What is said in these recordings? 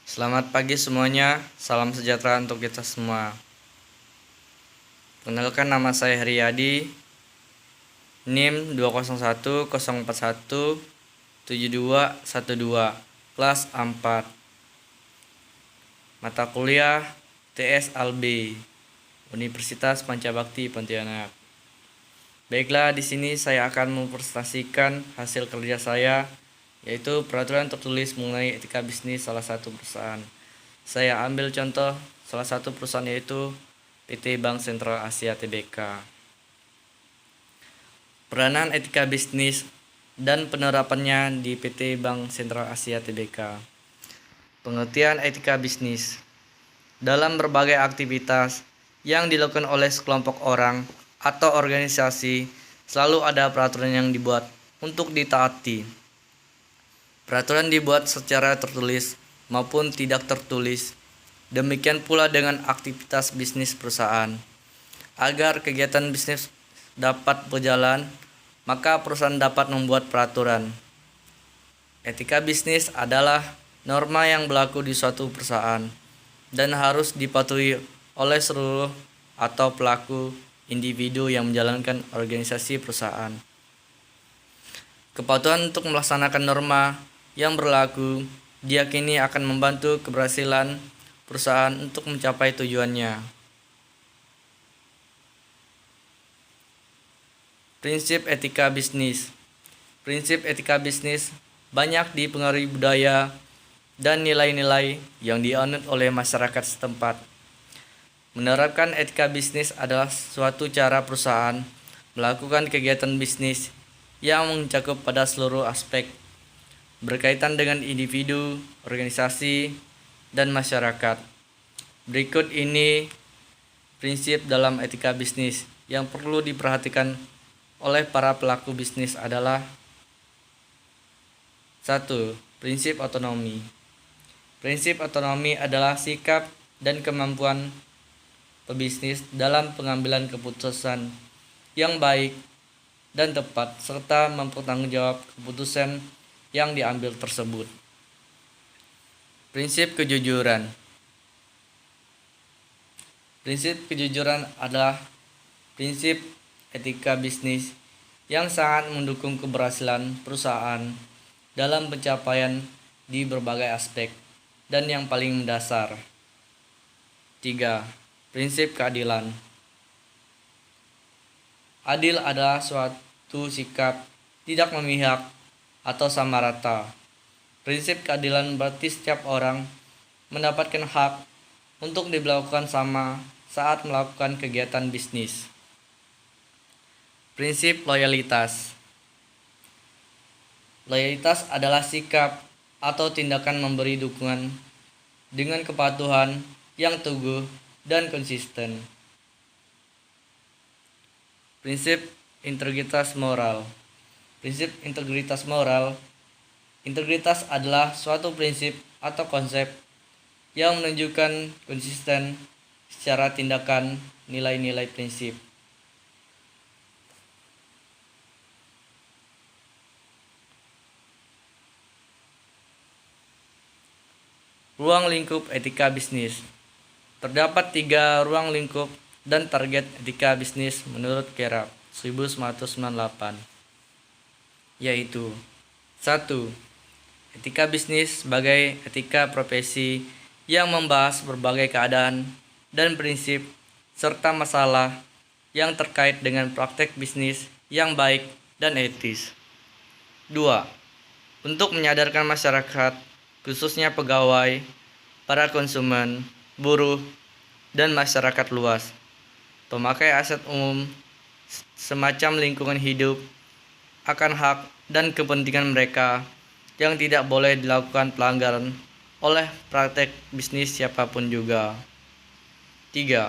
Selamat pagi semuanya, salam sejahtera untuk kita semua. Perkenalkan, nama saya Heriadi, NIM 20104172112, kelas 4. Mata kuliah TS Albi, Universitas Pancabakti Pontianak. Baiklah, di sini saya akan mempresentasikan hasil kerja saya, yaitu peraturan tertulis mengenai etika bisnis salah satu perusahaan. Saya ambil contoh salah satu perusahaan, yaitu PT Bank Sentral Asia Tbk. Peranan etika bisnis dan penerapannya di PT Bank Sentral Asia Tbk. Pengertian etika bisnis dalam berbagai aktivitas yang dilakukan oleh sekelompok orang atau organisasi, selalu ada peraturan yang dibuat untuk ditaati. Peraturan dibuat secara tertulis maupun tidak tertulis. Demikian pula dengan aktivitas bisnis perusahaan. Agar kegiatan bisnis dapat berjalan, maka perusahaan dapat membuat peraturan. Etika bisnis adalah norma yang berlaku di suatu perusahaan dan harus dipatuhi oleh seluruh atau pelaku individu yang menjalankan organisasi perusahaan. Kepatuhan untuk melaksanakan norma yang berlaku diyakini akan membantu keberhasilan perusahaan untuk mencapai tujuannya. Prinsip etika bisnis. Prinsip etika bisnis banyak dipengaruhi budaya dan nilai-nilai yang dianut oleh masyarakat setempat. Menerapkan etika bisnis adalah suatu cara perusahaan melakukan kegiatan bisnis yang mencakup pada seluruh aspek berkaitan dengan individu, organisasi, dan masyarakat. Berikut ini prinsip dalam etika bisnis yang perlu diperhatikan oleh para pelaku bisnis adalah: 1. Prinsip otonomi. Prinsip otonomi adalah sikap dan kemampuan pebisnis dalam pengambilan keputusan yang baik dan tepat serta mempertanggungjawab keputusan yang diambil tersebut. Prinsip kejujuran. Prinsip kejujuran adalah prinsip etika bisnis yang sangat mendukung keberhasilan perusahaan dalam pencapaian di berbagai aspek dan yang paling mendasar. 3. Prinsip keadilan. Adil adalah suatu sikap tidak memihak atau sama rata. Prinsip keadilan berarti setiap orang mendapatkan hak untuk diberlakukan sama saat melakukan kegiatan bisnis. Prinsip loyalitas. Loyalitas adalah sikap atau tindakan memberi dukungan dengan kepatuhan yang teguh dan konsisten. Prinsip integritas moral. Prinsip integritas moral. Integritas adalah suatu prinsip atau konsep yang menunjukkan konsisten secara tindakan nilai-nilai prinsip. Ruang lingkup etika bisnis. Terdapat 3 ruang lingkup dan target etika bisnis menurut Kerap 1998, yaitu: 1. Etika bisnis sebagai etika profesi yang membahas berbagai keadaan dan prinsip serta masalah yang terkait dengan praktek bisnis yang baik dan etis. 2. Untuk menyadarkan masyarakat, khususnya pegawai, para konsumen, buruh, dan masyarakat luas, pemakai aset umum semacam lingkungan hidup, akan hak dan kepentingan mereka yang tidak boleh dilakukan pelanggaran oleh praktek bisnis siapapun juga. 3.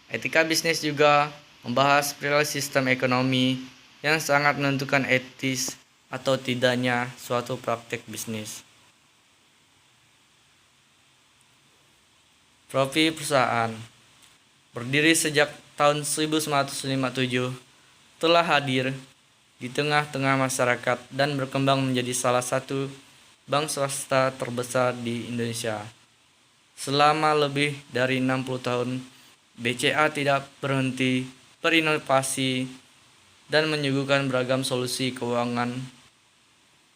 Etika bisnis juga membahas perilaku sistem ekonomi yang sangat menentukan etis atau tidaknya suatu praktek bisnis. Profil perusahaan berdiri sejak tahun 1957, telah hadir di tengah-tengah masyarakat dan berkembang menjadi salah satu bank swasta terbesar di Indonesia. Selama lebih dari 60 tahun, BCA tidak berhenti berinovasi dan menyuguhkan beragam solusi keuangan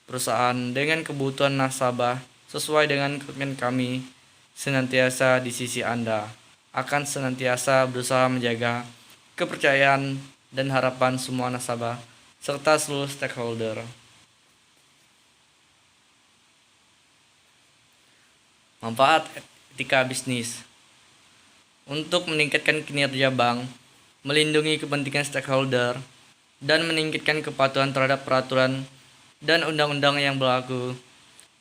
perusahaan dengan kebutuhan nasabah sesuai dengan komitmen kami senantiasa di sisi Anda, akan senantiasa berusaha menjaga kepercayaan dan harapan semua nasabah serta seluruh stakeholder. Manfaat etika bisnis untuk meningkatkan kinerja bank, melindungi kepentingan stakeholder, dan meningkatkan kepatuhan terhadap peraturan dan undang-undang yang berlaku,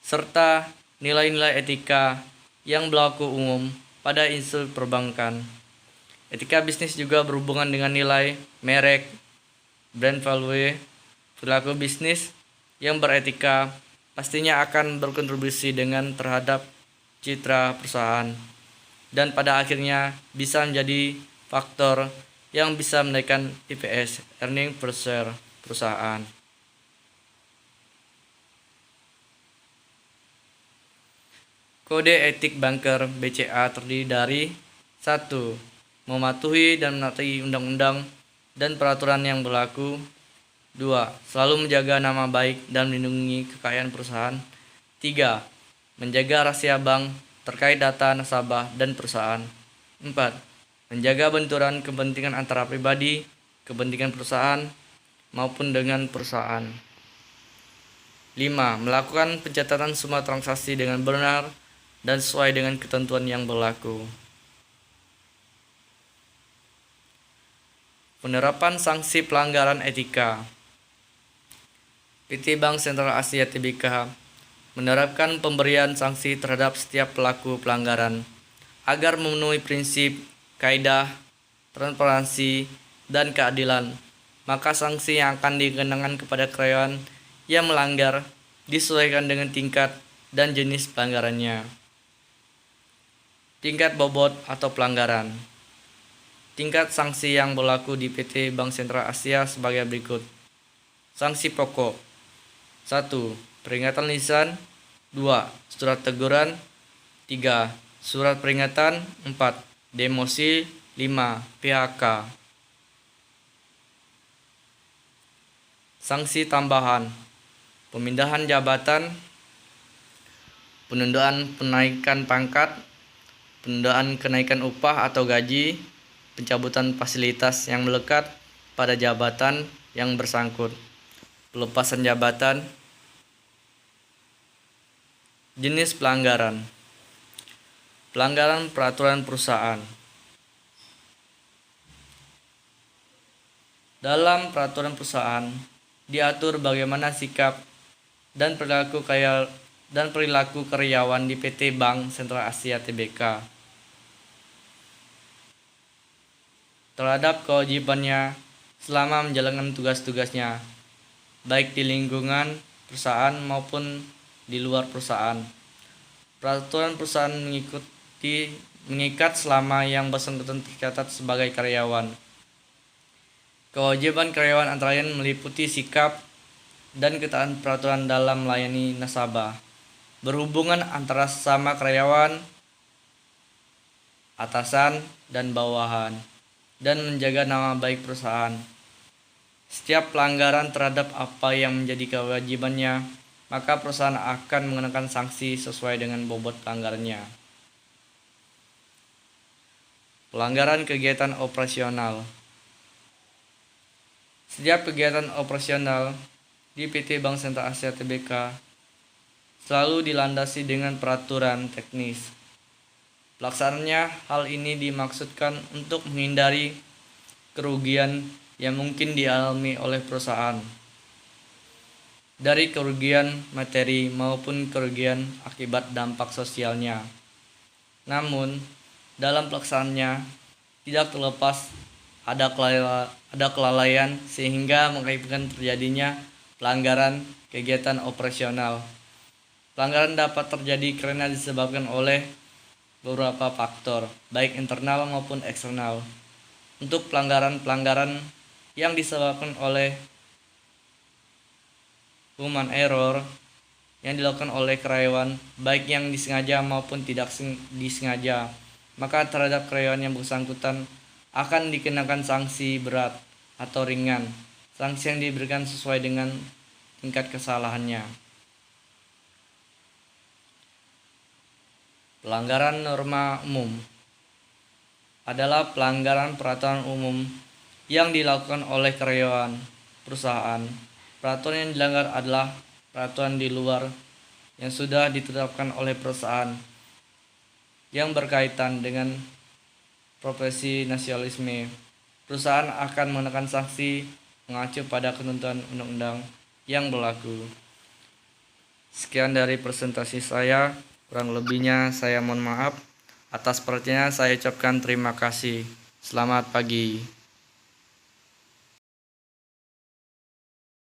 serta nilai-nilai etika yang berlaku umum pada institusi perbankan. Etika bisnis juga berhubungan dengan nilai, merek, brand value, perilaku bisnis yang beretika pastinya akan berkontribusi dengan terhadap citra perusahaan dan pada akhirnya bisa menjadi faktor yang bisa menaikkan EPS, earning per share perusahaan. Kode etik banker BCA terdiri dari 1. Mematuhi dan menaati undang-undang dan peraturan yang berlaku. 2. Selalu menjaga nama baik dan melindungi kekayaan perusahaan. 3. Menjaga rahasia bank terkait data nasabah dan perusahaan. 4. Menjaga benturan kepentingan antara pribadi, kepentingan perusahaan, maupun dengan perusahaan. 5. Melakukan pencatatan semua transaksi dengan benar dan sesuai dengan ketentuan yang berlaku. Penerapan sanksi pelanggaran etika. PT Bank Sentral Asia Tbk menerapkan pemberian sanksi terhadap setiap pelaku pelanggaran agar memenuhi prinsip, kaidah, transparansi, dan keadilan. Maka sanksi yang akan dikenakan kepada karyawan yang melanggar disesuaikan dengan tingkat dan jenis pelanggarannya. Tingkat bobot atau pelanggaran. Tingkat sanksi yang berlaku di PT Bank Sentral Asia sebagai berikut. Sanksi pokok. 1. Peringatan lisan. 2. Surat teguran. 3. Surat peringatan. 4. Demosi. 5. PHK. Sanksi tambahan. Pemindahan jabatan, penundaan penaikan pangkat, penundaan kenaikan upah atau gaji, pencabutan fasilitas yang melekat pada jabatan yang bersangkut, pelepasan jabatan. Jenis pelanggaran. Pelanggaran peraturan perusahaan. Dalam peraturan perusahaan diatur bagaimana sikap dan perilaku karyawan di PT Bank Sentral Asia Tbk terhadap kewajibannya selama menjalankan tugas-tugasnya, baik di lingkungan perusahaan maupun di luar perusahaan. Peraturan perusahaan mengikat selama yang bersangkutan tercatat sebagai karyawan. Kewajiban karyawan antara lain meliputi sikap dan ketaatan peraturan dalam melayani nasabah, berhubungan antara sesama karyawan, atasan, dan bawahan, dan menjaga nama baik perusahaan. Setiap pelanggaran terhadap apa yang menjadi kewajibannya, maka perusahaan akan mengenakan sanksi sesuai dengan bobot pelanggarannya. Pelanggaran kegiatan operasional. Setiap kegiatan operasional di PT Bank Sentral Asia Tbk selalu dilandasi dengan peraturan teknis. Pelaksanaannya, hal ini dimaksudkan untuk menghindari kerugian yang mungkin dialami oleh perusahaan, dari kerugian materi maupun kerugian akibat dampak sosialnya. Namun, dalam pelaksanaannya tidak terlepas ada kelalaian sehingga mengakibatkan terjadinya pelanggaran kegiatan operasional. Pelanggaran dapat terjadi karena disebabkan oleh beberapa faktor, baik internal maupun eksternal. Untuk pelanggaran-pelanggaran yang disebabkan oleh human error, yang dilakukan oleh karyawan, baik yang disengaja maupun tidak disengaja, maka terhadap karyawan yang bersangkutan akan dikenakan sanksi berat atau ringan. Sanksi yang diberikan sesuai dengan tingkat kesalahannya. Pelanggaran norma umum adalah pelanggaran peraturan umum yang dilakukan oleh karyawan perusahaan. Peraturan yang dilanggar adalah peraturan di luar yang sudah ditetapkan oleh perusahaan yang berkaitan dengan profesionalisme. Perusahaan akan mengenakan sanksi mengacu pada ketentuan undang-undang yang berlaku. Sekian dari presentasi saya, kurang lebihnya saya mohon maaf. Atas perhatiannya saya ucapkan terima kasih. Selamat pagi.